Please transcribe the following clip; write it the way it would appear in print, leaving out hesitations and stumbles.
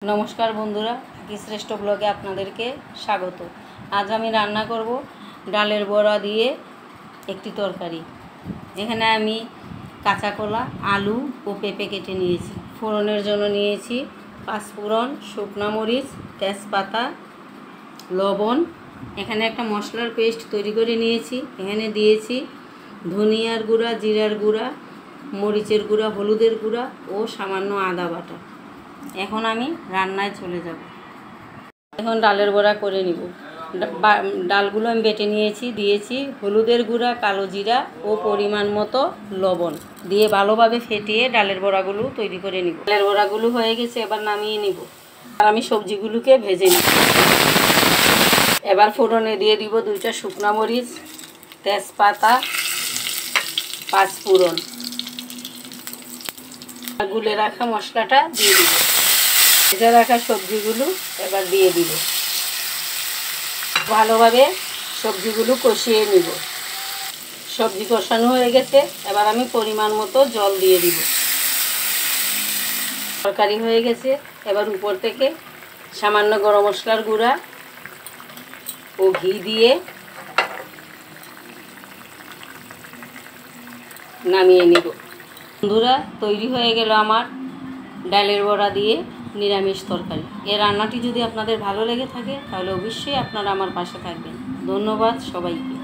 नमस्कार बंधुरा आकी श्रेष्ठ ब्लगे आपनादेरके स्वागत। आज आमी रान्ना करब डालेर बड़ा दिए एकटी तरकारी। एखाने आमी काँचा कला आलू और पेঁপে केटे निয়েছি। फोड़নের জন্য নিয়েছি পাঁচফোড়ন, শুকনা মরিচ, তেজপাতা, লবণ। এখানে একটা মশলার পেস্ট তৈরি করে নিয়েছি। এখানে দিয়েছি ধনিয়ার গুঁড়া, জিরার গুঁড়া, মরিচের গুঁড়া, হলুদের গুঁড়া ও সামান্য আদা বাটা। এখন আমি রান্নায় চলে যাব। এখন ডালের বড়া করে নিব। ডালগুলো আমি বেটে নিয়েছি, দিয়েছি হলুদের গুঁড়া, কালো জিরা ও পরিমাণ মতো লবণ দিয়ে ভালোভাবে ফেটিয়ে ডালের বড়াগুলো তৈরি করে নিব। ডালের বড়াগুলো হয়ে গেছে, এবার নামিয়ে নিব। আর আমি সবজিগুলোকে ভেজে নিব। এবার ফোড়নে দিয়ে দিব দুইটা শুকনা মরিচ, তেজপাতা, পাঁচফোড়ন। গুলে রাখা মশলাটা দিয়ে দিব। ভেজে রাখা সবজিগুলো এবার দিয়ে দিব। ভালোভাবে সবজিগুলো কষিয়ে নিব। সবজি কষানো হয়ে গেছে, এবার আমি পরিমাণ মতো জল দিয়ে দিব। তরকারি হয়ে গেছে, এবার উপর থেকে সামান্য গরম মশলার গুঁড়া ও ঘি দিয়ে নামিয়ে নিব। বন্ধুরা, তৈরি হয়ে গেল আমার ডালের বড়া দিয়ে নিরামিষ তরকারি। এই রান্নাটি যদি আপনাদের ভালো লেগে থাকে তাহলে অবশ্যই আপনারা আমার পাশে থাকবেন। ধন্যবাদ সবাইকে।